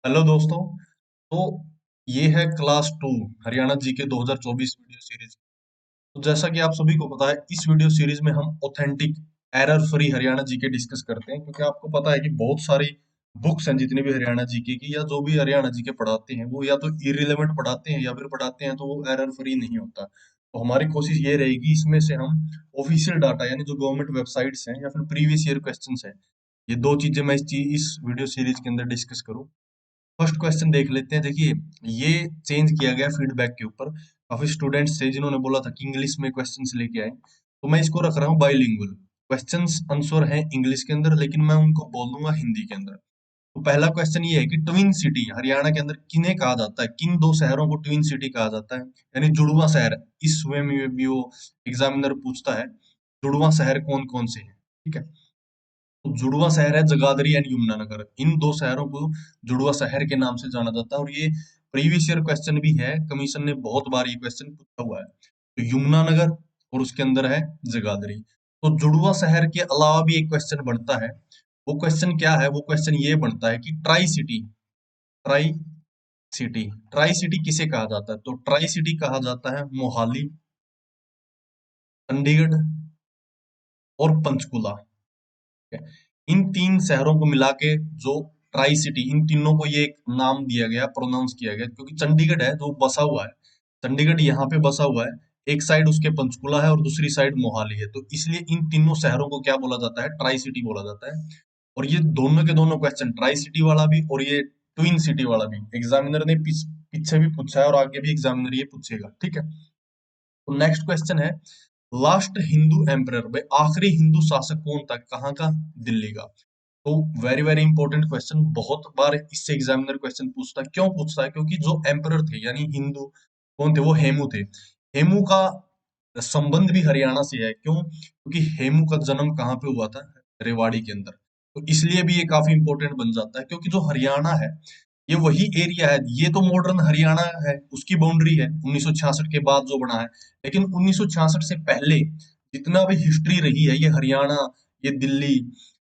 Hello दोस्तों। तो ये है class two Haryana GK 2024 video series. तो जैसा कि आप सभी को पता है, इस वीडियो सीरीज में हम authentic error free Haryana GK discuss करते हैं, क्योंकि आपको पता है कि बहुत सारी बुक्स हैं जितनी भी हरियाणा जीके की, या जो भी हरियाणा जीके पढ़ाते हैं वो या तो इरिलेवेंट पढ़ाते हैं या फिर पढ़ाते हैं तो वो एरर फ्री नहीं होता। तो हमारी कोशिश ये रहेगी इसमें से हम ऑफिशियल डाटा यानी जो गवर्नमेंट वेबसाइट्स हैं या फिर प्रीवियस ईयर क्वेश्चंस हैं, ये दो चीजें मैं इस वीडियो सीरीज के अंदर डिस्कस करूँ। फर्स्ट क्वेश्चन देख लेते हैं। देखिए, ये चेंज किया गया फीडबैक के ऊपर। काफी स्टूडेंट्स थे जिन्होंने बोला था कि इंग्लिश में क्वेश्चंस लेके आए, तो मैं इसको रख रहा हूँ बाइलिंगुअल। क्वेश्चंस आंसर है इंग्लिश के अंदर, लेकिन मैं उनको बोल दूंगा हिंदी के अंदर। तो पहला क्वेश्चन ये है कि ट्विन सिटी हरियाणा के अंदर किन्हें कहा जाता है, किन दो शहरों को ट्विन सिटी कहा जाता है, यानी जुड़वा शहर। इस वे में भी वो एग्जामिनर पूछता है जुड़वा शहर कौन कौन से हैं। ठीक है, तो जुड़वा शहर है जगाधरी एंड यमुनानगर। इन दो शहरों को जुड़वा शहर के नाम से जाना जाता है, और ये प्रीवियस ईयर क्वेश्चन भी है, कमीशन ने बहुत बार ये क्वेश्चन पूछा हुआ है। तो यमुनानगर और उसके अंदर है जगाधरी। तो जुड़वा शहर के अलावा भी एक क्वेश्चन बनता है। वो क्वेश्चन क्या है? वो क्वेश्चन ये बनता है कि ट्राई सिटी ट्राई सिटी किसे कहा जाता है? तो ट्राई सिटी कहा जाता है मोहाली, चंडीगढ़ और पंचकुला। ठीक है? इन तीन शहरों को मिला के जो ट्राई सिटी, इन तीनों को ये एक नाम दिया गया, प्रोनाउंस किया गया, क्योंकि चंडीगढ़ है जो बसा हुआ है। चंडीगढ़ यहाँ पे बसा हुआ है, एक साइड उसके पंचकुला है और दूसरी साइड मोहाली है, तो इसलिए इन तीनों शहरों को क्या बोला जाता है? ट्राई सिटी बोला जाता है। और ये दोनों के दोनों क्वेश्चन, ट्राई सिटी वाला भी और ये ट्विन सिटी वाला भी, एग्जामिनर ने पीछे भी पूछा है और आगे भी एग्जामिनर ये पूछेगा। ठीक है, तो नेक्स्ट क्वेश्चन है, लास्ट हिंदू एम्परर, भाई आखिरी हिंदू शासक कौन था? कहाँ का? दिल्ली का। तो वेरी वेरी इंपॉर्टेंट क्वेश्चन, बहुत बार इससे एग्जामिनर क्वेश्चन पूछता है। क्यों पूछता है? क्योंकि जो एम्परर थे यानी हिंदू कौन थे, वो हेमू थे। हेमू का संबंध भी हरियाणा से है। क्यों? क्योंकि हेमू का जन्म कहाँ पे हुआ था? रेवाड़ी के अंदर। तो इसलिए भी ये काफी इंपॉर्टेंट बन जाता है, क्योंकि जो हरियाणा है ये वही एरिया है, ये तो मॉडर्न हरियाणा है, उसकी बाउंड्री है 1966 के बाद जो बना है। लेकिन 1966 से पहले जितना भी हिस्ट्री रही है, ये हरियाणा, ये दिल्ली,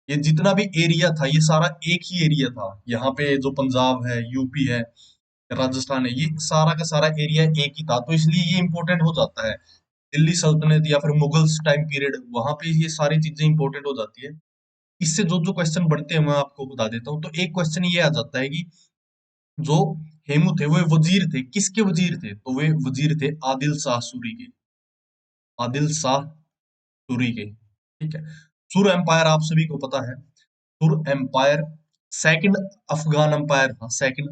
ये जितना भी एरिया था, ये सारा एक ही एरिया था। यहाँ पे जो पंजाब है, यूपी है, राजस्थान है, ये सारा का सारा एरिया एक ही था। तो इसलिए ये इंपॉर्टेंट हो जाता है। दिल्ली सल्तनत या फिर मुगल्स टाइम पीरियड, वहां पे ये सारी चीजें इंपॉर्टेंट हो जाती है। इससे जो जो क्वेश्चन बनते हैं मैं आपको बता देता हूँ। तो एक क्वेश्चन ये आ जाता है कि जो हेमू थे वो वजीर थे, किसके वजीर थे? तो वे वजीर थे आदिल शाह सूरी के। आदिल शाह सूरी के। ठीक है, सुर एम्पायर आप सभी को पता है। सुर एम्पायर सेकंड अफगान एम्पायर था। सेकंड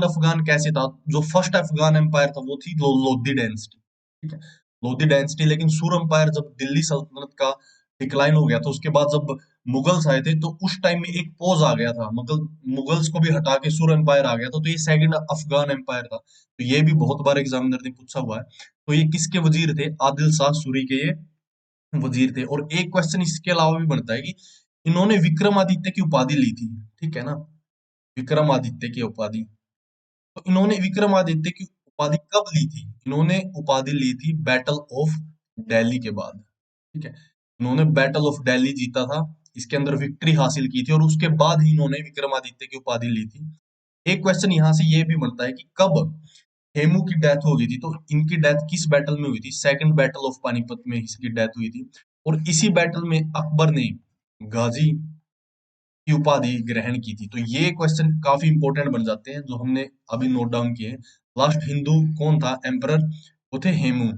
अफगान कैसे था? जो फर्स्ट अफगान एम्पायर था वो थी लोधी डायनेस्टी। ठीक है, लोधी डायनेस्टी। लेकिन सुर एम्पायर जब दिल्ली सल्तनत का डिक्लाइन हो गया था, उसके बाद जब मुगल्स आए थे, तो उस टाइम में एक पोज आ गया था, मुगल्स को भी हटा के सुर एम्पायर आ गया था, तो ये सेकंड अफगान एम्पायर था। तो ये भी बहुत बार एग्जामिनर ने पूछा हुआ है। तो ये किसके वजीर थे? आदिल शाह सूरी के ये वजीर थे। और एक क्वेश्चन इसके अलावा भी बनता है कि इन्होंने विक्रमादित्य की उपाधि ली थी। ठीक है ना, विक्रमादित्य की उपाधि। तो इन्होंने विक्रमादित्य की उपाधि कब ली थी? इन्होंने उपाधि ली थी बैटल ऑफ दिल्ली के बाद। ठीक है, इन्होंने बैटल ऑफ दिल्ली जीता था, इसके अंदर विक्ट्री हासिल की थी, और उसके बाद ही इन्होंने विक्रमादित्य की उपाधि ली थी। एक क्वेश्चन यहाँ से ये भी बनता है कि कब हेमू की डेथ हो गई थी? तो इनकी डेथ किस बैटल में हुई थी? सेकंड बैटल ऑफ पानीपत में इसकी डेथ हुई थी। और इसी बैटल में अकबर ने गाजी की उपाधि ग्रहण की थी। तो ये क्वेश्चन काफी इंपॉर्टेंट बन जाते हैं जो हमने अभी नोट डाउन किए हैं। लास्ट हिंदू कौन था एम्परर? वो थे हेमू।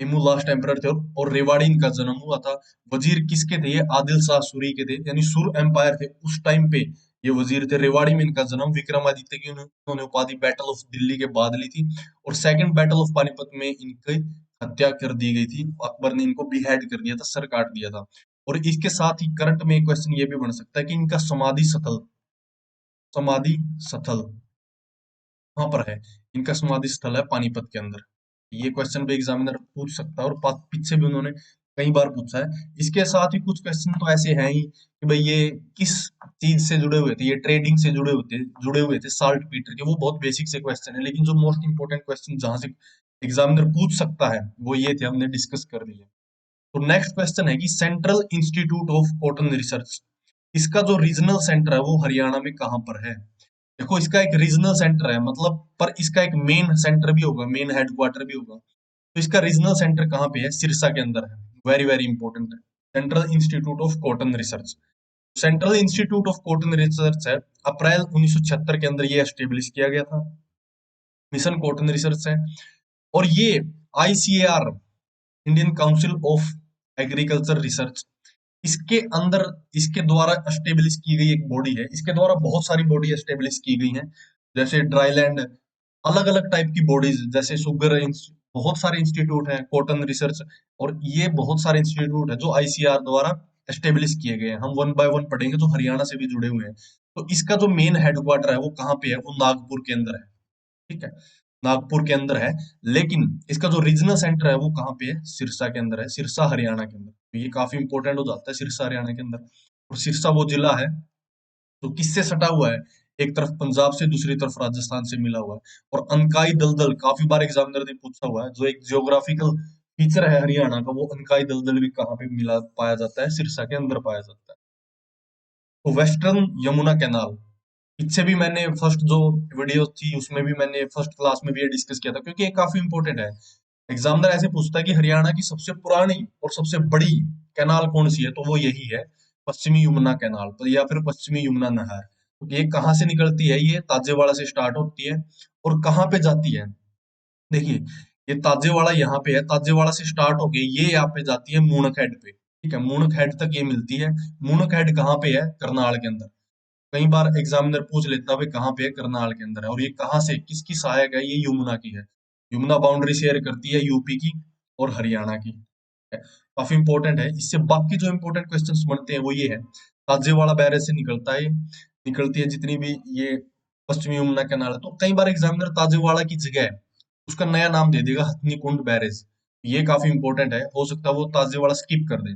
हेमू लास्ट एम्परर थे, और रेवाड़ी इनका जन्म हुआ था। वजीर किसके थे? ये आदिल शाह सूरी के थे, यानी सुर एम्पायर थे उस टाइम पे। ये वजीर थे, रेवाड़ी में इनका जन्म। विक्रमादित्य की उन्होंने उपाधि बैटल ऑफ दिल्ली के बाद ली थी, और सेकंड बैटल ऑफ पानीपत में इनकी हत्या कर दी गई थी। अकबर ने इनको बिहेड कर दिया था, सर काट दिया था। और इसके साथ ही करंट में एक क्वेश्चन ये भी बन सकता है कि इनका समाधि स्थल कहाँ पर है? इनका समाधि स्थल है पानीपत के अंदर। ये क्वेश्चन भी एग्जामिनर पूछ सकता है, और पीछे भी उन्होंने कई बार पूछा है। इसके साथ ही कुछ क्वेश्चन तो ऐसे हैं ही कि भाई ये किस चीज से जुड़े हुए थे? ये ट्रेडिंग से जुड़े हुए थे साल्ट पीटर के। वो बहुत बेसिक से क्वेश्चन है, लेकिन जो मोस्ट इंपोर्टेंट क्वेश्चन जहां से एग्जामिनर पूछ सकता है वो ये थे, हमने डिस्कस कर लिए। तो नेक्स्ट क्वेश्चन है कि central institute of cotton research इसका जो रीजनल सेंटर है वो हरियाणा में कहाँ पर है? देखो, इसका एक रीजनल सेंटर है मतलब, पर इसका एक मेन सेंटर भी होगा, मेन हेडक्वार्टर भी होगा। तो इसका रीजनल सेंटर कहाँ पे है? सिरसा के अंदर है। वेरी वेरी इंपॉर्टेंट है। Central institute of cotton research. Central institute of cotton research है, अप्रैल 1976 के अंदर ये एस्टेब्लिश किया गया था। मिशन कॉटन रिसर्च है। और ये ICAR, Indian council of agriculture research, इसके अंदर, इसके द्वारा एस्टेब्लिश की गई एक बॉडी है। इसके द्वारा बहुत सारी बॉडी एस्टेब्लिश की गई हैं, जैसे ड्राईलैंड, अलग अलग टाइप की बॉडीज, जैसे शुगर, बहुत सारे इंस्टीट्यूट हैं, कॉटन रिसर्च, और ये बहुत सारे इंस्टीट्यूट है जो आईसीआर द्वारा एस्टेब्लिश किए गए हैं। हम वन बाय वन पढ़ेंगे, जो हरियाणा से भी जुड़े हुए हैं। तो इसका जो मेन हेडक्वार्टर है वो कहाँ पे है? वो नागपुर के अंदर है। ठीक है, नागपुर के अंदर है। लेकिन इसका जो रीजनल सेंटर है वो कहाँ पे है? सिरसा के अंदर है, सिरसा हरियाणा के अंदर। तो ये काफी इंपॉर्टेंट हो जाता है, सिरसा हरियाणा के अंदर। और सिरसा वो जिला है तो किससे सटा हुआ है? एक तरफ पंजाब से, दूसरी तरफ राजस्थान से मिला हुआ है। और अनकाई दलदल काफी बार एग्जामिनर ने पूछा हुआ है, जो एक जियोग्राफिकल फीचर है हरियाणा का, वो अनकाई दलदल भी कहाँ पे मिला पाया जाता है? सिरसा के अंदर पाया जाता है। तो वेस्टर्न यमुना कैनाल, इससे भी मैंने फर्स्ट जो वीडियो थी उसमें भी मैंने फर्स्ट क्लास में भी ये डिस्कस किया था, क्योंकि ये काफी इंपॉर्टेंट है। एग्जामिनर ऐसे पूछता है कि हरियाणा की सबसे पुरानी और सबसे बड़ी कैनाल कौन सी है, तो वो यही है, पश्चिमी यमुना कैनाल, तो या फिर पश्चिमी यमुना नहर। तो ये कहाँ से निकलती है? ये ताजेवाड़ा से स्टार्ट होती है और कहाँ पे जाती है? देखिए, ये ताजेवाड़ा यहाँ पे है, ताजेवाड़ा से स्टार्ट होके ये यहाँ पे जाती है मूणक हेड पे। ठीक है, मूणक हेड तक ये मिलती है। मूणक हेड कहाँ पे है? करनाल के अंदर। कई बार एग्जामिनर पूछ लेता है भाई कहाँ पे है? करनाल के अंदर है। और ये कहाँ से, किसकी सहायक है? ये यमुना की है। यमुना बाउंड्री शेयर करती है यूपी की और हरियाणा की है। काफी इंपॉर्टेंट है। इससे बाकी जो इंपॉर्टेंट क्वेश्चंस बनते हैं वो ये है, ताजेवाड़ा बैरेज से निकलता है, निकलती है जितनी भी ये पश्चिमी यमुना कैनाल है। तो कई बार एग्जामिनर ताजेवाड़ा की जगह उसका नया नाम दे देगा, हथनी कुंड बैरेज। ये काफी इंपॉर्टेंट है, हो सकता है वो ताजेवाड़ा स्किप कर दे।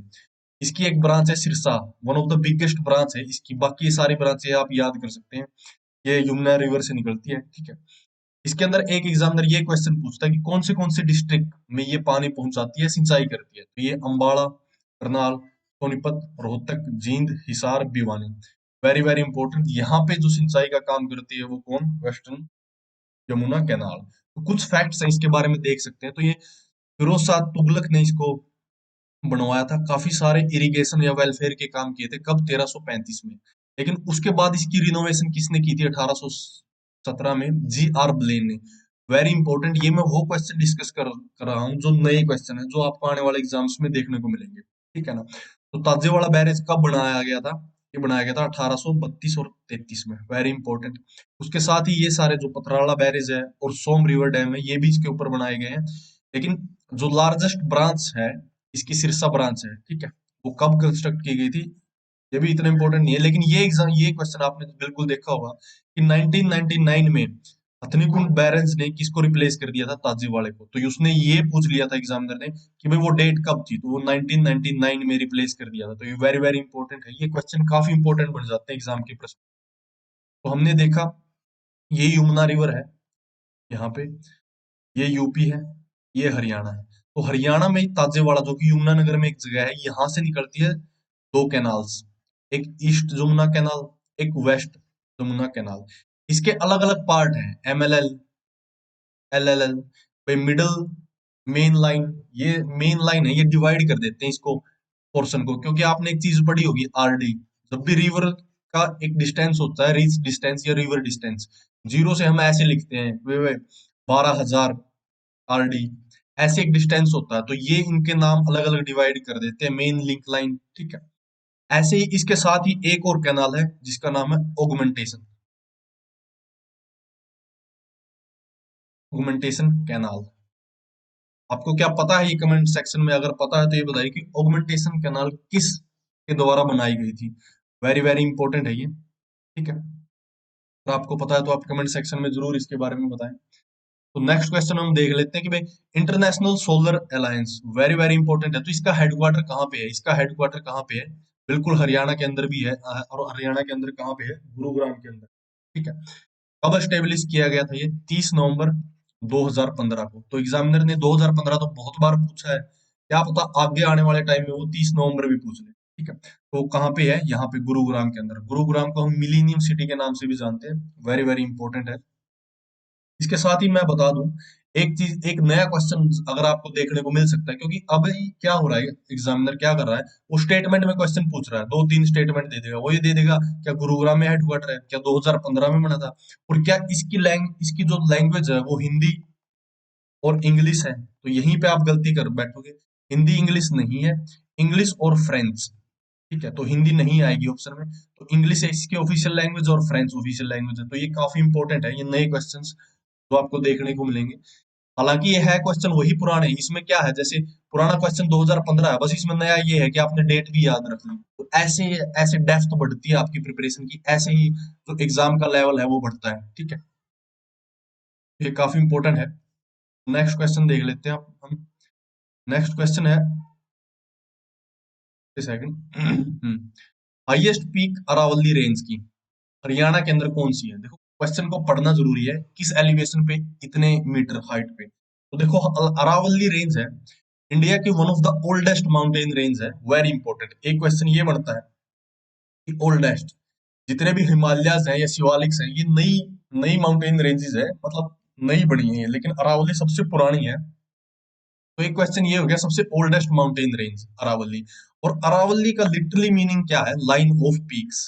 इसकी एक ब्रांच है Sirsa, one of the biggest branch है इसकी। बाकी ये सारी ब्रांचें आप याद कर सकते हैं, ये यमुना रिवर से निकलती है। ठीक है, इसके अंदर एक एग्जामिनर ये क्वेश्चन पूछता है कि कौन से डिस्ट्रिक्ट में ये पानी पहुंचाती है, सिंचाई करती है? तो ये Ambala, Karnal, Sonipat, Rohtak, Jind, Hisar, Bhiwani. Very very important. यहाँ पे जो सिंचाई का काम करती है वो कौन? Western Yamuna canal. तो कुछ फैक्ट्स हैं इसके बारे में, देख सकते हैं। तो ये फिरोज शाह तुगलक ने इसको बनवाया था। काफी सारे इरिगेशन या वेलफेयर के काम किए थे। कब? 1335 में। लेकिन उसके बाद इसकी रिनोवेशन किसने की थी? 1817 में जी आर ब्लेन ने। Very important. ये मैं वो क्वेश्चन डिस्कस कर रहा हूँ जो नए क्वेश्चन है, जो आपको आने वाले एग्जाम्स में देखने को मिलेंगे। ठीक है ना? तो ताजेवाड़ा बैरेज कब बनाया गया था? ये बनाया गया था 1832 और 33 में। Very important. उसके साथ ही ये सारे जो पथराला बैरेज है और सोम रिवर डैम है, ये भी इसके ऊपर बनाए गए हैं। लेकिन जो लार्जेस्ट ब्रांच है, इसकी सिरसा ब्रांच है। ठीक है, वो कब कंस्ट्रक्ट की गई थी? ये भी इतना इंपॉर्टेंट नहीं है, लेकिन ये एग्जाम, ये क्वेश्चन आपने बिल्कुल देखा होगा कि 1999 में हथनीकुंड बैरेंस ने किसको रिप्लेस कर दिया था? ताजीवाड़े को। तो उसने ये पूछ लिया था एग्जामिनर ने कि भाई वो डेट कब थी, तो वो 1999 में रिप्लेस कर दिया था। तो ये वेरी वेरी इंपॉर्टेंट है। ये क्वेश्चन काफी इंपॉर्टेंट बन जाते हैं एग्जाम के प्रश्न। तो हमने देखा, ये यमुना रिवर है यहाँ पे, ये यूपी है, ये हरियाणा है। तो हरियाणा में ही ताजेवाड़ा, जो कि यमुनानगर में एक जगह है, यहाँ से निकलती है दो कैनाल्स, एक ईस्ट जमुना कैनाल, एक वेस्ट जमुना कैनाल। इसके अलग अलग पार्ट हैं, एमएलएल, एलएलएल, पे मिडल, मेन लाइन। ये मेन लाइन है, ये डिवाइड कर देते हैं इसको, पोर्शन को। क्योंकि आपने एक चीज पढ़ी होगी, आरडी। जब भी रिवर का एक डिस्टेंस होता है, रीच डिस्टेंस या रिवर डिस्टेंस, जीरो से हम ऐसे लिखते हैं, वे 12,000 आरडी, ऐसे एक डिस्टेंस होता है। तो ये इनके नाम अलग अलग डिवाइड कर देते हैं, मेन लिंक लाइन। ठीक है, ऐसे ही इसके साथ ही एक और कैनाल है जिसका नाम है ऑगमेंटेशन, ऑगमेंटेशन कैनाल। आपको क्या पता है? ये कमेंट सेक्शन में अगर पता है तो ये बताइए कि ऑगमेंटेशन कैनाल किस के द्वारा बनाई गई थी। वेरी वेरी इंपॉर्टेंट है ये। ठीक है, अगर आपको पता है तो आप कमेंट सेक्शन में जरूर इसके बारे में बताएं। तो नेक्स्ट क्वेश्चन हम देख लेते हैं कि भाई international solar alliance, very very important है। तो इसका हेडक्वार्टर कहाँ पे है? इसका हेडक्वार्टर कहाँ पे है? बिल्कुल हरियाणा के अंदर भी है। और हरियाणा के अंदर कहाँ पे है? गुरुग्राम के अंदर। ठीक है, कब एस्टेब्लिश किया गया था? ये 30 नवंबर 2015 को। तो एग्जामिनर ने 2015 तो बहुत बार पूछा है, क्या पता आगे आने वाले टाइम में वो 30 नवंबर भी पूछ ले। ठीक है, तो कहाँ पे है? यहाँ पे गुरुग्राम के अंदर। गुरुग्राम को हम मिलीनियम सिटी के नाम से भी जानते हैं। वेरी वेरी इंपॉर्टेंट है। इसके साथ ही मैं बता दूं एक चीज, एक नया क्वेश्चन अगर आपको देखने को मिल सकता है, क्योंकि अभी क्या हो रहा है, एग्जामिनर क्या कर रहा है, वो स्टेटमेंट में क्वेश्चन पूछ रहा है, दो तीन स्टेटमेंट दे देगा। वो ये दे देगा क्या गुरुग्राम में हेडक्वार्टर है, क्या 2015 में बना था, और क्या इसकी जो लैंग्वेज है वो हिंदी और इंग्लिश है। तो यहीं पे आप गलती कर बैठोगे। हिंदी इंग्लिश नहीं है, इंग्लिश और फ्रेंच। ठीक है, तो हिंदी नहीं आएगी ऑप्शन में, तो इंग्लिश है इसकी ऑफिशियल लैंग्वेज और फ्रेंच ऑफिशियल लैंग्वेज है। तो ये काफी इंपॉर्टेंट है, ये नए क्वेश्चंस जो आपको देखने को मिलेंगे। हालांकि ये है क्वेश्चन वही पुराने, इसमें क्या है, जैसे पुराना क्वेश्चन 2015 है, बस इसमें नया ये है कि आपने डेट भी याद रख ली। तो ऐसे ऐसे डेप्थ बढ़ती है आपकी प्रिपरेशन की, ऐसे ही जो एग्जाम का लेवल है वो बढ़ता है। ठीक है, ये काफी इंपॉर्टेंट है। नेक्स्ट क्वेश्चन देख लेते हैं आप हम। नेक्स्ट क्वेश्चन है, second, highest peak Aravalli range की हरियाणा के अंदर कौन सी है? देखो क्वेश्चन को पढ़ना जरूरी है, किस एलिवेशन पे, इतने मीटर हाइट पे। तो देखो अरावली रेंज है इंडिया की one of the oldest mountain range है। वेरी इंपॉर्टेंट, एक क्वेश्चन ये बनता है कि ओल्डेस्ट, जितने भी हिमालयाज हैं या शिवालिक्स हैं ये नई नई माउंटेन रेंजेस है, मतलब नई बनी है, लेकिन अरावली सबसे पुरानी है। तो एक क्वेश्चन ये हो गया, सबसे ओल्डेस्ट माउंटेन रेंज अरावली। और अरावली का लिटरली मीनिंग क्या है? Line of peaks.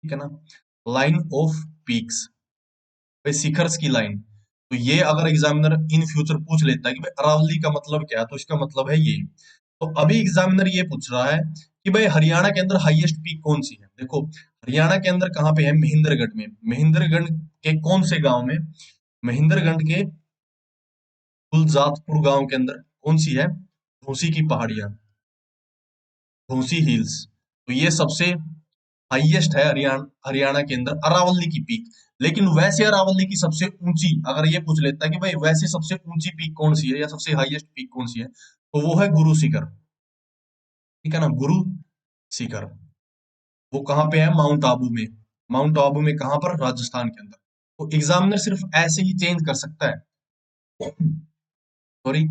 ठीक है ना, लाइन ऑफ पीक्स, भाई शिखर्स की लाइन। तो ये अगर एग्जामिनर इन फ्यूचर पूछ लेता है कि भाई अरावली का मतलब क्या है, तो इसका मतलब है ये। तो अभी एग्जामिनर ये पूछ रहा है कि भाई हरियाणा के अंदर हाईएस्ट पीक कौन सी है। देखो हरियाणा के अंदर कहाँ पे है? महेंद्रगढ़ में। महेंद्रगढ़ के कौन से गांव में? महेंद्रगढ़ के गुलजातपुर गांव के अंदर कौन सी है? घोसी की पहाड़ियां, घोसी हिल्स। तो ये सबसे हाईएस्ट है हरियाणा, हरियाणा के अंदर अरावली की पीक। लेकिन वैसे अरावली की सबसे ऊंची, अगर ये पूछ लेता है कि भाई वैसे सबसे ऊंची पीक कौन सी है या सबसे हाईएस्ट पीक कौन सी है, तो वो है गुरु शिखर। ठीक है ना, गुरु शिखर। वो कहाँ पे है? माउंट आबू में। माउंट आबू में कहाँ पर? राजस्थान के अंदर। तो एग्जामिनर सिर्फ ऐसे ही चेंज कर सकता है, सॉरी,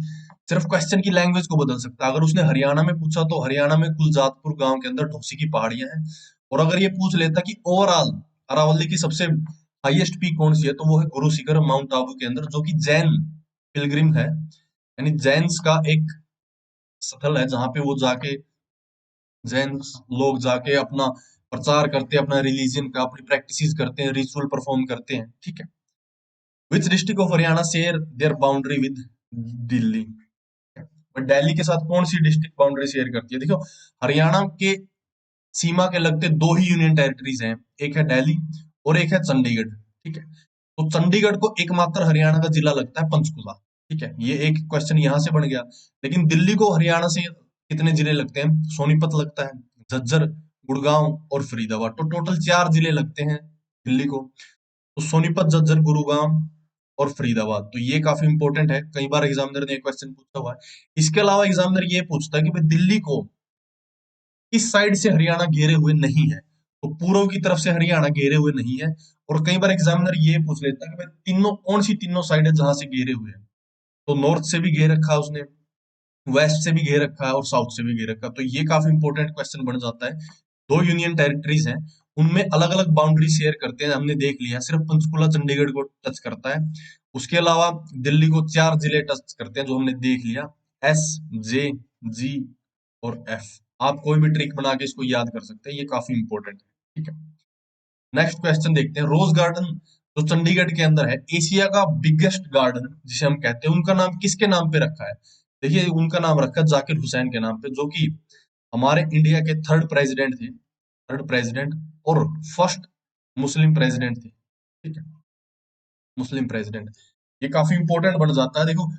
सिर्फ क्वेश्चन की लैंग्वेज को बदल सकता है। अगर उसने हरियाणा में पूछा तो हरियाणा में कुलजातपुर गांव के अंदर ढोसी की पहाड़ियां हैं। और अगर ये पूछ लेता कि ओवरऑल अरावली की सबसे हाईएस्ट पीक कौन सी है, तो वो है गुरु शिखर माउंट आबू के अंदर, जो कि जैन पिलग्रिम है, यानी जैन्स का एक स्थल है जहां पे वो जाके, जैन लोग जाके अपना प्रचार करते हैं, अपना रिलीजन का, अपनी प्रैक्टिसेस करते हैं, रिचुअल परफॉर्म करते हैं। ठीक है, which district of Haryana share their boundary with Delhi? और दिल्ली के साथ कौन सी डिस्ट्रिक्ट बाउंड्री शेयर करती है? देखो हरियाणा के सीमा के लगते दो ही यूनियन टेरिटरीज हैं, एक है दिल्ली और एक है चंडीगढ़। ठीक है, तो चंडीगढ़ को एकमात्र हरियाणा का जिला लगता है पंचकुला। ठीक है, ये एक क्वेश्चन यहां से बन गया। लेकिन दिल्ली को हरियाणा से कितने जिले लगते हैं? सोनीपत लगता है, झज्जर, गुड़गांव और फरीदाबाद। तो टोटल 4 जिले लगते हैं दिल्ली को। तो सोनीपत, झज्जर, गुरुग्राम और फरीदाबाद। तो ये काफी इंपॉर्टेंट है, कई बार एग्जामिनर ने क्वेश्चन पूछा हुआ है। इसके अलावा एग्जामिनर ये पूछता है कि भाई दिल्ली को किस साइड से हरियाणा घेरे हुए नहीं है, तो पूर्व की तरफ से हरियाणा घेरे हुए नहीं है। और कई बार एग्जामिनर ये पूछ लेता है कि भाई तीनों कौन सी तीनों साइड है जहां से घेरे हुए हैं, तो नॉर्थ से भी घेर रखा है उसने, वेस्ट से भी घेर रखा है और साउथ से भी घेर रखा है। तो ये काफी इंपॉर्टेंट क्वेश्चन बन जाता है। दो यूनियन टेरिटरीज हैं, उनमें अलग अलग बाउंड्री शेयर करते हैं, हमने देख लिया, सिर्फ पंचकुला चंडीगढ़ को टच करता है। उसके अलावा दिल्ली को 4 जिले टच करते हैं, जो हमने देख लिया, एस, जे, जी और एफ। आप कोई भी ट्रिक बना के इसको याद कर सकते हैं, ये काफी इंपॉर्टेंट है। ठीक है, नेक्स्ट क्वेश्चन देखते हैं। रोज गार्डन जो चंडीगढ़ के अंदर है, एशिया का बिगेस्ट गार्डन जिसे हम कहते हैं, उनका नाम किसके नाम पे रखा है? देखिए उनका नाम रखा है जाकिर हुसैन के नाम पे, जो कि हमारे इंडिया के थर्ड प्रेसिडेंट थे, थर्ड प्रेसिडेंट और फर्स्ट मुस्लिम प्रेसिडेंट थे। ठीक है, मुस्लिम प्रेसिडेंट, ये काफी इंपॉर्टेंट बन जाता है। देखो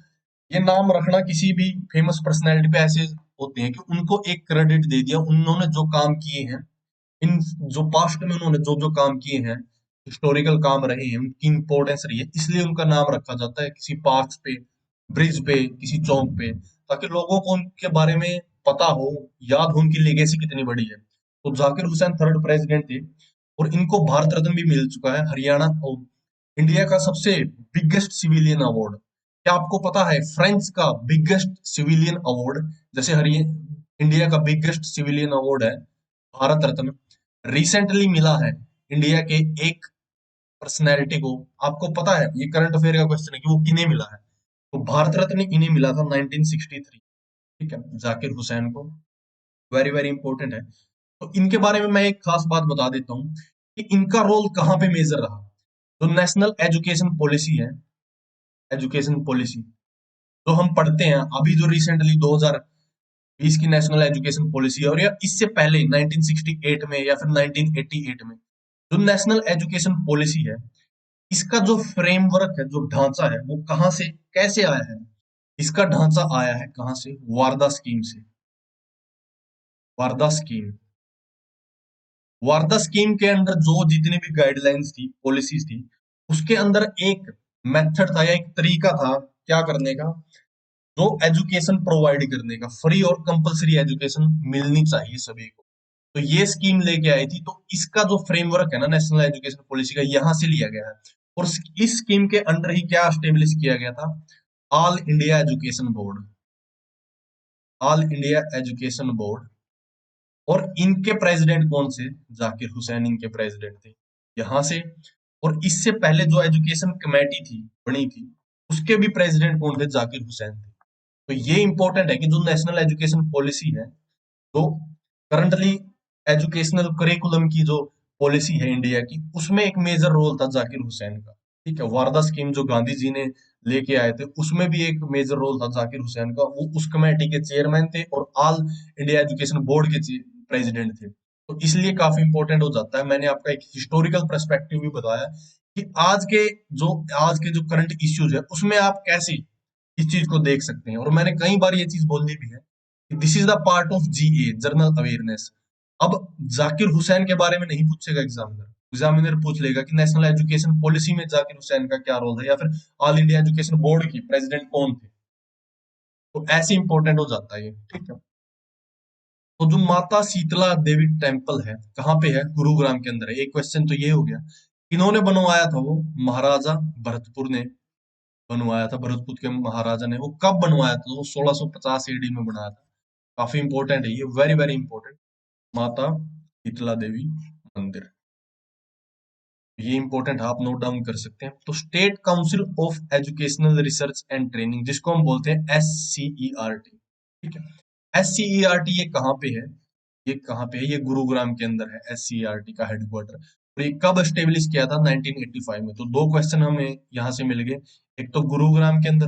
ये नाम रखना किसी भी फेमस पर्सनैलिटी पे ऐसे होते हैं कि उनको एक क्रेडिट दे दिया, उन्होंने जो काम किए हैं, इन जो पास्ट में उन्होंने जो जो काम किए हैं, हिस्टोरिकल काम रहे हैं, उनकी इंपॉर्टेंस रही है, इसलिए उनका नाम रखा जाता है किसी पार्क पे, ब्रिज पे, किसी चौक पे, ताकि लोगों को उनके बारे में पता हो, याद हो उनकी लेगेसी कितनी बड़ी है। तो जाकिर हुसैन थर्ड प्रेसिडेंट थे, और इनको भारत रत्न भी मिल चुका है। हरियाणा और इंडिया का सबसे बिगेस्ट सिविलियन अवार्ड, क्या आपको पता है फ्रेंच का बिगेस्ट सिविलियन अवार्ड, जैसे हरियाणा इंडिया का बिगेस्ट सिविलियन अवार्ड है, भारत रत्न रिसेंटली मिला है इंडिया के एक पर्सनैलिटी को। आपको पता है, ये करंट अफेयर का क्वेश्चन है कि वो किन्हें मिला है। तो भारत रत्न इन्हें मिला था 1963। ठीक है, जाकिर हुसैन को। वेरी वेरी इंपॉर्टेंट है। तो इनके बारे में मैं एक खास बात बता देता हूँ कि इनका रोल कहाँ पे मेजर रहा। जो नेशनल एजुकेशन पॉलिसी है, एजुकेशन पॉलिसी जो हम पढ़ते हैं अभी, जो रिसेंटली 2020 की नेशनल एजुकेशन पॉलिसी है, और या इससे पहले 1968 में या फिर 1988 में जो नेशनल एजुकेशन पॉलिसी है, इसका जो फ्रेमवर्क है, जो ढांचा है, वो कहाँ से कैसे आया है। इसका ढांचा आया है कहाँ से? वारदा स्कीम से। वारदा स्कीम, वारदा स्कीम के अंदर जो जितनी भी गाइडलाइंस थी, पॉलिसीज थी, उसके अंदर एक मेथड था या एक तरीका था क्या करने का, जो एजुकेशन प्रोवाइड करने का, फ्री और कंपलसरी एजुकेशन मिलनी चाहिए सभी को। तो ये स्कीम लेके आई थी। तो इसका जो फ्रेमवर्क है ना नेशनल एजुकेशन पॉलिसी का, यहाँ से लिया गया है। और इस स्कीम के अंडर ही क्या स्टेब्लिश किया गया था? All India education board. All India education board. और इनके प्रेसिडेंट कौन से? जाकिर हुसैन इनके प्रेसिडेंट थे, यहाँ से। और इससे पहले जो एजुकेशन कमेटी थी, बनी थी, उसके भी प्रेसिडेंट कौन थे? जाकिर हुसैन थे। तो ये इंपॉर्टेंट है कि जो नेशनल एजुकेशन पॉलिसी है, तो करंटली एजुकेशनल करिकुलम की जो पॉलिसी है इंडिया की, उसमें एक मेजर रोल था जाकिर हुसैन का। ठीक है, वारदा स्कीम जो गांधी जी ने लेके आए थे, उसमें भी एक मेजर रोल था जाकिर हुसैन का। वो उस कमेटी के चेयरमैन थे और ऑल इंडिया एजुकेशन बोर्ड के प्रेसिडेंट थे। तो इसलिए काफी इंपॉर्टेंट हो जाता है। मैंने आपका एक हिस्टोरिकल पर्सपेक्टिव भी बताया कि जो आज के जो करंट इश्यूज है, उसमें आप कैसे इस चीज को देख सकते हैं। और मैंने कई बार ये चीज बोली भी है, this is the part of GA, general awareness. अब जाकिर हुसैन के बारे में नहीं पूछेगा एग्जामिनर, एग्जामिनर पूछ लेगा कि नेशनल एजुकेशन पॉलिसी में जाकिर हुसैन का क्या रोल है, या फिर ऑल इंडिया एजुकेशन बोर्ड की प्रेसिडेंट कौन थे। तो ऐसे इंपॉर्टेंट हो जाता है ये। ठीक है, तो जो माता शीतला देवी टेम्पल है, कहाँ पे है? गुरुग्राम के अंदर है। एक क्वेश्चन तो ये हो गया। किन्होंने बनवाया था वो? महाराजा भरतपुर ने बनवाया था। भरतपुर के महाराजा ने। वो कब बनवाया था? वो 1650 एडी में बनाया था। काफी इंपॉर्टेंट है ये, वेरी वेरी इंपॉर्टेंट। माता शीतला देवी मंदिर, ये इंपॉर्टेंट है, आप नोट डाउन कर सकते हैं। तो state council of educational research and training, जिसको हम बोलते हैं SCERT। ठीक है, SCERT ये कहाँ पे है? ये कहाँ पे है? ये गुरुग्राम के अंदर है SCERT का हेडक्वार्टर। और ये कब स्टेब्लिश किया था? 1985 में। तो दो क्वेश्चन हमें यहाँ से मिल गए। एक तो गुरुग्राम के अंदर,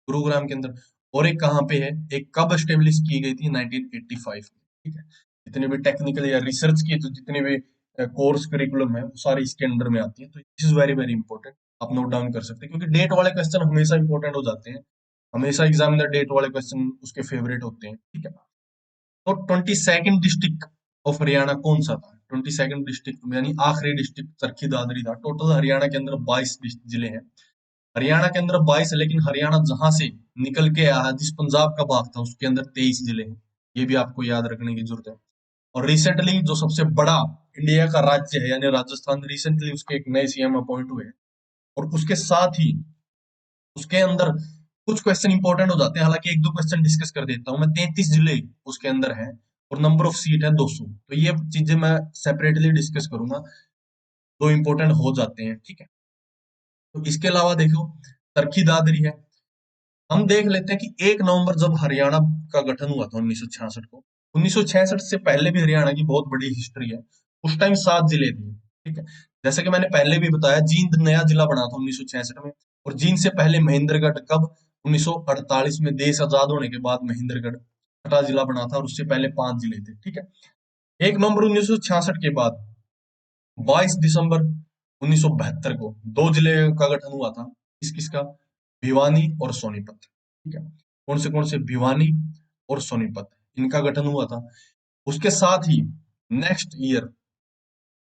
गुरुग्राम के अंदर, और एक कहाँ पे है, एक कब स्टेब्लिश की गई थी? 1985 में। ठीक है, जितने भी टेक्निकल या रिसर्च की जो जितने भी कोर्स करिकुलम है, वो सारे इसके अंडर में आती है। तो this is very very important, आप नोट डाउन कर सकते हैं, क्योंकि डेट वाले क्वेश्चन हमेशा इंपॉर्टेंट हो जाते हैं। हमेशा एग्जामिनर डेट वाले क्वेश्चन उसके फेवरेट होते हैं। ठीक है, तो 22nd डिस्ट्रिक्ट ऑफ हरियाणा कौन सा था? 22nd डिस्ट्रिक्ट यानी आखिरी डिस्ट्रिक्ट चरखी दादरी था। टोटल हरियाणा के अंदर 22 जिले हैं। हरियाणा के अंदर 22 है, लेकिन हरियाणा जहां से निकल के आया, जिस पंजाब का भाग था, उसके अंदर 23 जिले हैं। ये भी आपको याद रखने की जरूरत है। और रिसेंटली जो सबसे बड़ा इंडिया का राज्य है, यानी राजस्थान, रिसेंटली उसके एक नए सीएम अपॉइंट हुए हैं। और उसके साथ ही उसके अंदर कुछ क्वेश्चन इंपॉर्टेंट हो जाते हैं। हालांकि एक दो क्वेश्चन डिस्कस कर देता हूँ मैं। 33 जिले उसके अंदर है, और नंबर ऑफ सीट है 200। तो ये चीजें मैं सेपरेटली डिस्कस करूंगा, दो इंपॉर्टेंट हो जाते हैं। ठीक है, तो इसके अलावा देखो, चरखी दादरी है। हम देख लेते हैं कि 1 नवंबर जब हरियाणा का गठन हुआ था 1966 को, 1966 से पहले भी हरियाणा की बहुत बड़ी हिस्ट्री है। उस टाइम 7 जिले थे। ठीक है, जैसे कि मैंने पहले भी बताया, जींद नया जिला बना था 1966 में। और जींद से पहले महेंद्रगढ़ कब? 1948 में, देश आजाद होने के बाद महेंद्रगढ़ छठा जिला बना था, और उससे पहले 5 जिले थे। ठीक है, 1 नवंबर 1966 के बाद 22 दिसंबर 1972 को 2 जिले का गठन हुआ था। किस किसका? भिवानी और सोनीपत। ठीक है, कौन से? भिवानी और सोनीपत, इनका गठन हुआ था। उसके साथ ही नेक्स्ट ईयर,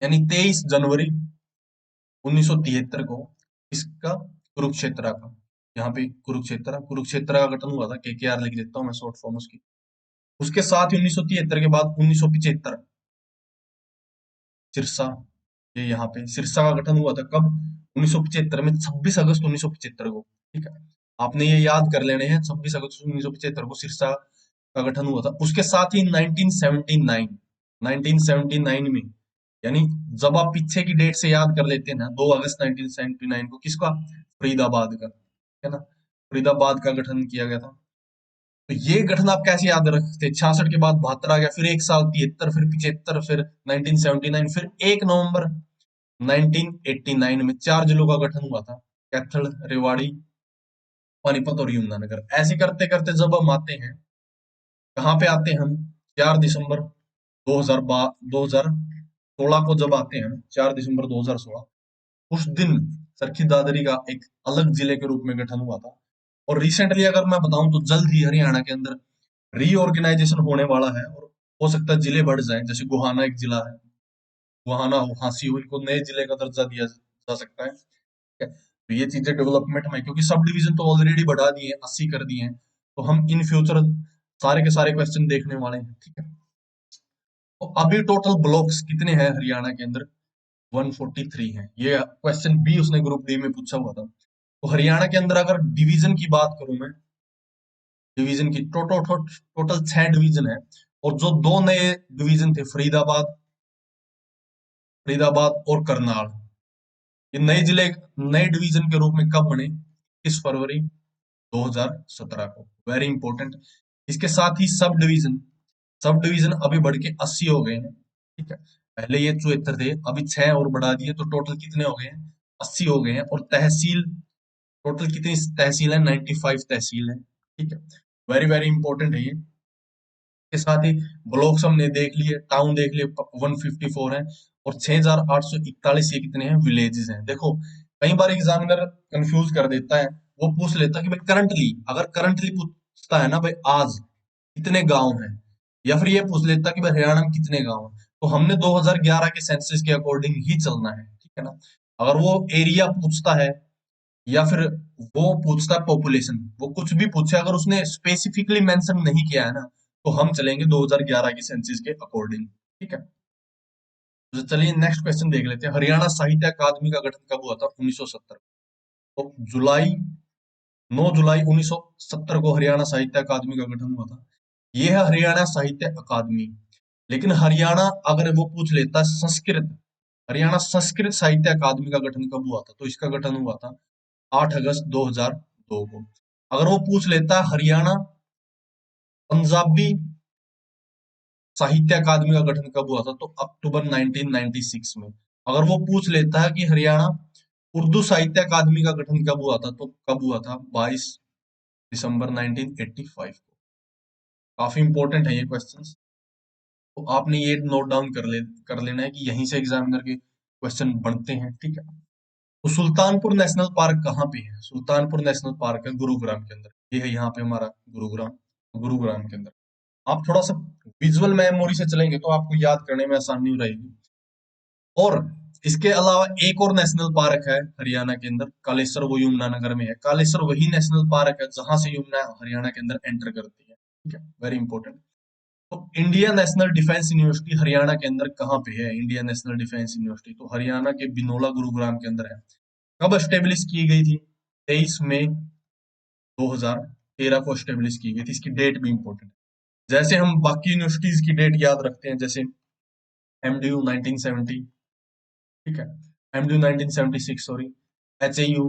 यानी 23 जनवरी 1973 को, इसका कुरुक्षेत्र का, यहाँ पे कुरुक्षेत्र का गठन हुआ था। KKR लिख देता हूँ मैं, शॉर्ट फॉर्म उसकी। उसके साथ ही 1973 के बाद 1975 सिरसा, ये यहाँ पे सिरसा का गठन हुआ था कब? 1975 में, 26 अगस्त 1975 को। ठीक है, आपने ये याद कर लेने हैं, 26 अगस्त 1975 को सिरसा का गठन हुआ था। उसके साथ ही 1979 1979 में, यानी जब आप पीछे की डेट से याद कर लेते हैं ना, 2 अगस्त 1979 को किसका, फरीदाबाद का, है ना, फरीदाबाद का गठन किया गया था। तो ये गठन आप कैसे याद रखते, 66 के बाद 72 आ गया, फिर एक साल 73, फिर 75, फिर 1979, फिर 1 नवंबर 1989 में 4 जिलों का गठन हुआ था, कैथल, रेवाड़ी, पानीपत और यमुनानगर। ऐसे करते करते जब हम आते हैं, कहाँ पे आते हैं हम, 4 दिसंबर 2016 को जब आते हैं, 4 दिसंबर 2016, उस दिन सरखी दादरी का एक अलग जिले के रूप में गठन हुआ था। और रिसेंटली अगर मैं बताऊं तो जल्द ही हरियाणा के अंदर रीऑर्गेनाइजेशन होने वाला है, और हो सकता है जिले बढ़ जाए, जैसे गोहाना एक जिला है, गोहाना हो, हांसी हो, इनको नए जिले का दर्जा दिया जा सकता है। ठीक है, तो ये चीजें डेवलपमेंट में, क्योंकि सब डिवीजन तो ऑलरेडी बढ़ा दिए हैं, 80 कर दिए हैं, तो हम इन फ्यूचर सारे के सारे क्वेश्चन देखने वाले हैं। ठीक है, तो अभी टोटल ब्लॉक्स कितने हैं हरियाणा के अंदर, 143 हैं। ये क्वेश्चन बी उसने ग्रुप डी में पूछा हुआ था। तो हरियाणा के अंदर अगर डिवीजन की बात करूं मैं, डिवीजन की टोटल टोटल 6 डिवीजन है। और जो दो नए डिवीजन थे, फरीदाबाद, फरीदाबाद और करनाल, ये नए जिले, नए डिवीजन के रूप में कब बने, 21 फरवरी 2017 को। Very important. इसके साथ ही सब डिवीजन अभी बढ़ के 80 हो गए हैं। ठीक है, पहले ये 74 थे, अभी 6 और बढ़ा दिए, तो टोटल कितने हो गए हैं, 80 हो गए हैं। और तहसील, टोटल कितनी तहसील है, 95 तहसील है। ठीक है, वेरी वेरी इंपॉर्टेंट है ये। के साथ ही ब्लॉक्स हमने देख लिए, टाउन देख लिए, 154 है। और 6841 ये कितने हैं, विलेजेस हैं। देखो, कई बार एग्जामिनर कंफ्यूज कर देता है, वो पूछ लेता है कि भाई करंटली, अगर करंटली पूछता है ना भाई आज कितने गांव हैं, या फिर ये पूछ लेता है कि भाई हरियाणा में कितने गांव हैं, तो हमने 2011 के सेंसस के अकॉर्डिंग ही चलना है। ठीक है ना, अगर वो एरिया पूछता है, या फिर वो पूछता है पॉपुलेशन, वो कुछ भी पूछे, अगर उसने स्पेसिफिकली मेंशन नहीं किया है ना, तो हम चलेंगे 2011 की सेंसस के अकॉर्डिंग। ठीक है, तो चलिए नेक्स्ट क्वेश्चन देख लेते हैं। हरियाणा साहित्य अकादमी का गठन कब हुआ था, 1970। तो 9 जुलाई 1970 को हरियाणा साहित्य अकादमी का गठन हुआ था। यह है हरियाणा साहित्य अकादमी। लेकिन हरियाणा, अगर वो पूछ लेता है संस्कृत, हरियाणा संस्कृत साहित्य अकादमी का गठन कब हुआ था, तो इसका गठन हुआ था 8 अगस्त 2002 को। अगर वो पूछ लेता है हरियाणा पंजाबी साहित्य अकादमी का गठन कब हुआ था, तो अक्टूबर 1996 में। अगर वो पूछ लेता है कि हरियाणा उर्दू साहित्य अकादमी का गठन कब हुआ था, तो कब हुआ था, 22 दिसंबर 1985 को। काफी इंपॉर्टेंट है ये क्वेश्चंस, तो आपने ये नोट डाउन कर लेना है कि यहीं से एग्जामिनर के क्वेश्चन बनते हैं। ठीक है, तो सुल्तानपुर नेशनल पार्क कहाँ पे है, सुल्तानपुर नेशनल पार्क है गुरुग्राम के अंदर। ये है यहाँ पे हमारा गुरुग्राम, गुरुग्राम के अंदर। आप थोड़ा सा विजुअल मेमोरी से चलेंगे तो आपको याद करने में आसानी रहेगी। और इसके अलावा एक और नेशनल पार्क है हरियाणा के अंदर, कालेसर, वो यमुनानगर में है। कालेसर वही नेशनल पार्क है जहां से यमुना हरियाणा के अंदर एंटर करती है। ठीक है, वेरी इंपॉर्टेंट। तो Indian national defence university Haryana के अंदर कहाँ पे है, इंडियन नेशनल डिफेंस यूनिवर्सिटी, तो हरियाणा के बिनोला, गुरुग्राम के अंदर है। कब एस्टेब्लिश की गई थी, 23 मई 2013 को एस्टेब्लिश की गई थी। इसकी डेट भी इंपॉर्टेंट है। जैसे हम बाकी यूनिवर्सिटीज की डेट याद रखते हैं, जैसे एमडीयू 1970, ठीक है, MDU 1976, sorry, HAU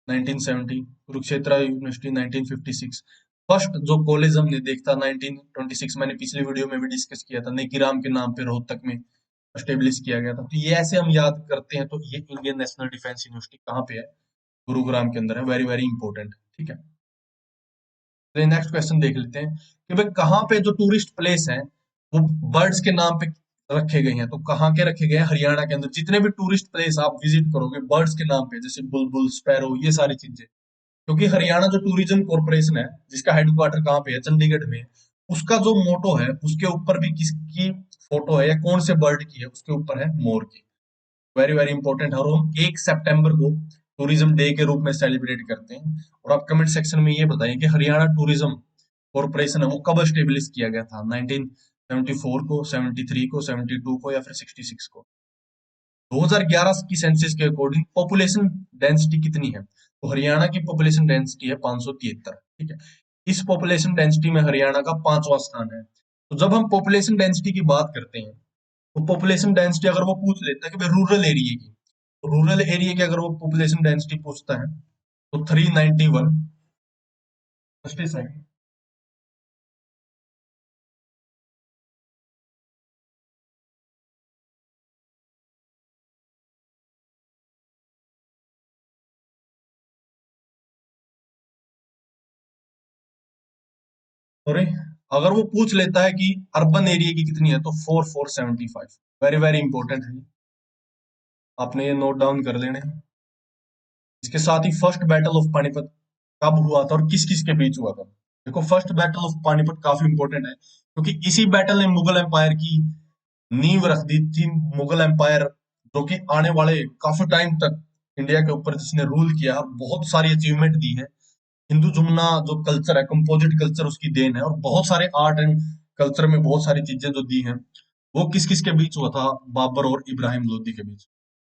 1970, Kurukshetra university 1956। First जो कॉलेज हमने देखा 1926, मैंने पिछली वीडियो में भी डिस्कस किया था, नेकीराम के नाम पे रोहतक में एस्टेब्लिश किया गया था। तो ये ऐसे हम याद करते हैं। तो ये इंडियन नेशनल डिफेंस यूनिवर्सिटी कहाँ पे है, गुरुग्राम के अंदर है। Very very important. ठीक है, तो नेक्स्ट क्वेश्चन देख लेते हैं कि भाई कहाँ पे जो टूरिस्ट प्लेस है वो बर्ड्स के नाम पे रखे गए हैं, तो कहाँ के रखे गए हैं, हरियाणा के अंदर जितने भी टूरिस्ट प्लेस आप विजिट करोगे बर्ड्स के नाम पे, जैसे बुलबुल, स्पैरो, ये सारी चीजें। क्योंकि हरियाणा जो टूरिज्म कॉर्पोरेशन है, जिसका हेडक्वार्टर कहाँ पे है, चंडीगढ़ में है, उसका जो मोटो है उसके ऊपर भी किसकी फोटो है, या कौन से बर्ड की है, उसके ऊपर है मोर की। वेरी वेरी इंपॉर्टेंट है। और हम 1 सितंबर को टूरिज्म डे के रूप में सेलिब्रेट करते हैं। और आप कमेंट सेक्शन में ये बताइए कि हरियाणा टूरिज्म कॉर्पोरेशन है वो कब स्टेब्लिश किया गया था, 1974 को, 73 को, 72 को, या फिर 66 को। 2011 की सेंसस के अकॉर्डिंग पॉपुलेशन डेंसिटी कितनी है, तो हरियाणा की पॉपुलेशन डेंसिटी है 573। ठीक है, इस पॉपुलेशन डेंसिटी में हरियाणा का 5वां स्थान है। तो जब हम पॉपुलेशन डेंसिटी की बात करते हैं, तो पॉपुलेशन डेंसिटी अगर वो पूछ लेता है कि भाई रूरल एरिया की, तो रूरल एरिया की अगर वो पॉपुलेशन डेंसिटी पूछता है तो 391 सेकंड। सॉरी, अगर वो पूछ लेता है कि अर्बन एरिया की कितनी है तो 4475। वेरी वेरी इंपॉर्टेंट है, आपने ये नोट डाउन कर लेने हैं। इसके साथ ही फर्स्ट बैटल ऑफ पानीपत कब हुआ था और किस किस के बीच हुआ था। देखो, फर्स्ट बैटल ऑफ पानीपत काफी इंपॉर्टेंट है क्योंकि इसी बैटल ने मुगल एम्पायर की नींव रख दी थी। मुगल एम्पायर जो कि आने वाले काफी टाइम तक इंडिया के ऊपर जिसने रूल किया, बहुत सारी अचीवमेंट दी है। हिंदू जुमना जो कल्चर है, कंपोजिट कल्चर, उसकी देन है, और बहुत सारे आर्ट एंड कल्चर में बहुत सारी चीजें जो दी हैं वो किस किस के बीच हुआ था, बाबर और इब्राहिम लोदी के बीच।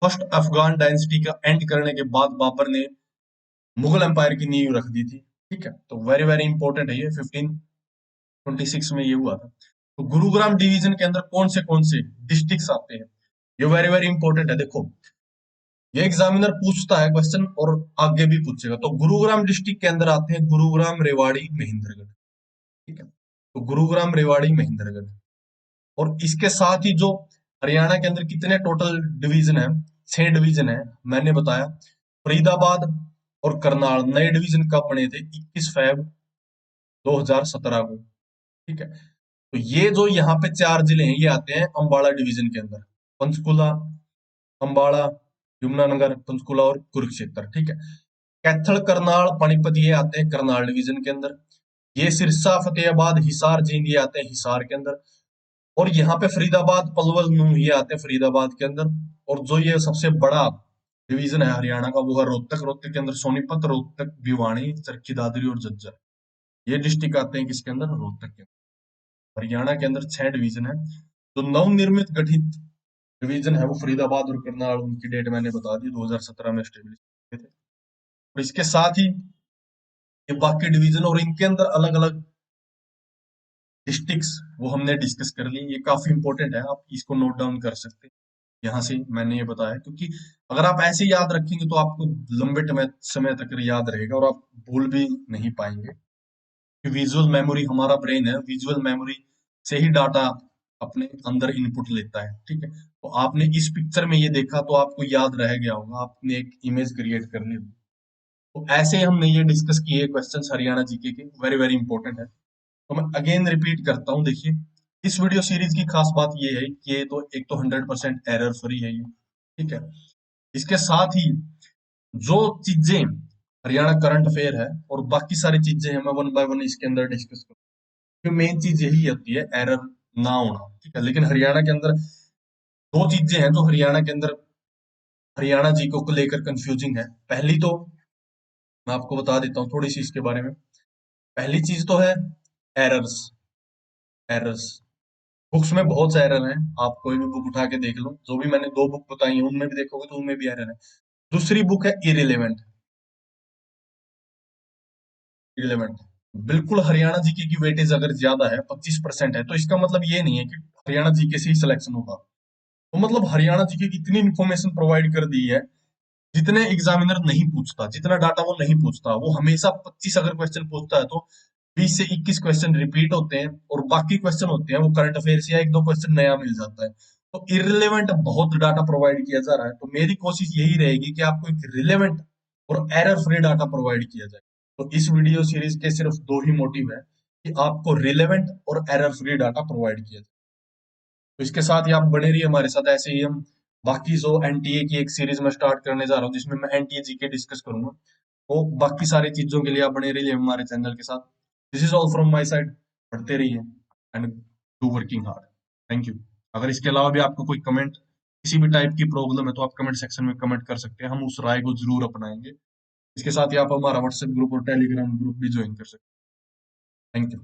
फर्स्ट अफगान डायनेस्टी का एंड करने के बाद बाबर ने मुगल एम्पायर की नींव रख दी थी। ठीक है, तो वेरी वेरी इंपॉर्टेंट है ये, 1526 में ये हुआ था। तो गुरुग्राम डिवीजन के अंदर कौन से डिस्ट्रिक्ट्स आते हैं, ये वेरी वेरी इंपॉर्टेंट है। देखो, ये एग्जामिनर पूछता है क्वेश्चन और आगे भी पूछेगा। तो गुरुग्राम डिस्ट्रिक्ट के अंदर आते हैं गुरुग्राम, रेवाड़ी, महेंद्रगढ़। ठीक है, तो गुरुग्राम, रेवाड़ी, महेंद्रगढ़। और इसके साथ ही जो हरियाणा के अंदर कितने टोटल डिवीजन है, 6 डिवीजन है, मैंने बताया। फरीदाबाद और करनाल नए डिवीजन कब बने थे, 21 फेब 2017 को। ठीक है, तो ये जो यहाँ पे 4 जिले हैं ये आते हैं अम्बाड़ा डिवीजन के अंदर। पंचकुला, अम्बाड़ा, यमुनानगर, पंचकुला और कुरुक्षेत्र। ठीक है, कैथल, करनाल, पानीपत ये आते हैं करनाल डिवीजन के अंदर। ये सिरसा, फतेहाबाद, हिसार, जींद ये आते हैं हिसार के अंदर। और यहाँ पे फरीदाबाद, पलवल, नूंह ये आते हैं फरीदाबाद के अंदर। और जो ये सबसे बड़ा डिवीजन है हरियाणा का वो है रोहतक। रोहतक के अंदर सोनीपत, रोहतक, भिवानी, चरखी दादरी और झज्जर, ये डिस्ट्रिक्ट आते हैं किसके अंदर, रोहतक के अंदर। हरियाणा के अंदर 6 डिवीजन है। जो नवनिर्मित गठित डिवीजन है वो फरीदाबाद और करनाल, उनकी डेट मैंने बता दी, 2017 में स्टेब्लिश किए थे। और इसके साथ ही ये बाकी डिवीजन और इनके अंदर अलग अलग डिस्ट्रिक्ट्स वो हमने डिस्कस कर ली। ये काफी इंपॉर्टेंट है, आप इसको नोट डाउन कर सकते हैं। यहाँ से मैंने ये बताया क्योंकि अगर आप ऐसे याद रखेंगे तो आपको लंबे समय तक याद रहेगा और आप भूल भी नहीं पाएंगे। विजुअल मेमोरी, हमारा ब्रेन है विजुअल मेमोरी से ही डाटा अपने अंदर इनपुट लेता है। ठीक है, तो आपने इस पिक्चर में ये देखा तो आपको याद रह गया होगा, आपने एक इमेज क्रिएट कर ली होगी। तो ऐसे हमने ये डिस्कस किए क्वेश्चंस हरियाणा जीके के, वेरी वेरी इंपॉर्टेंट है। तो मैं अगेन रिपीट करता हूँ, देखिए, इस वीडियो सीरीज की खास बात ये है कि ये तो एक तो 100% एरर फ्री है ये। ठीक है, इसके साथ ही जो चीजें हरियाणा करंट अफेयर है और बाकी सारी चीजें हैं, मैं वन बाय वन इसके अंदर डिस्कस करूँ। मेन चीज यही होती है एरर ना होना। ठीक है, लेकिन हरियाणा के अंदर दो चीजें हैं जो हरियाणा के अंदर हरियाणा जी को लेकर कंफ्यूजिंग है। पहली तो मैं आपको बता देता हूँ थोड़ी सी इसके बारे में। पहली चीज तो है एरर्स। एरर्स, बुक्स में बहुत से एरर हैं, आप कोई भी बुक उठा के देख लो, जो भी मैंने 2 बुक बताई हैं उनमें भी देखोगे तो उनमें भी एरर है। दूसरी बुक है इरिलेवेंट। इरिलेवेंट, बिल्कुल हरियाणा जीके की वेटेज अगर ज्यादा है, 25% है, तो इसका मतलब ये नहीं है कि हरियाणा जीके से ही सिलेक्शन होगा। तो मतलब हरियाणा जीके की इतनी इन्फॉर्मेशन प्रोवाइड कर दी है जितने एग्जामिनर नहीं पूछता, जितना डाटा वो नहीं पूछता। वो हमेशा 25 अगर क्वेश्चन पूछता है तो 20 से 21 क्वेश्चन रिपीट होते हैं और बाकी क्वेश्चन होते हैं वो करंट अफेयर से या एक दो क्वेश्चन नया मिल जाता है। तो इररिलेवेंट बहुत डाटा प्रोवाइड किया जा रहा है, तो मेरी कोशिश यही रहेगी कि आपको एक रिलेवेंट और एरर फ्री डाटा प्रोवाइड किया जाए। तो इस वीडियो सीरीज के सिर्फ दो ही मोटिव है कि आपको रिलेवेंट और एरर फ्री डाटा प्रोवाइड किया जाए। तो इसके साथ ही आप बने रहिए हमारे साथ, ऐसे ही हम बाकी जो एनटीए की एक सीरीज में स्टार्ट करने जा रहा हूँ जिसमें मैं एनटीए जीके डिस्कस करूंगा। तो बाकी सारी चीजों के लिए आप बने रहिए हमारे चैनल के साथ। This is all from my side, पढ़ते रहिए and do working hard. Thank you. अगर इसके अलावा भी आपको कोई कमेंट, किसी भी टाइप की प्रॉब्लम है तो आप कमेंट सेक्शन में कमेंट कर सकते हैं, हम उस राय को जरूर अपनाएंगे। इसके साथ ही आप हमारा व्हाट्सएप ग्रुप और टेलीग्राम ग्रुप भी ज्वाइन कर सकते हैं। Thank you.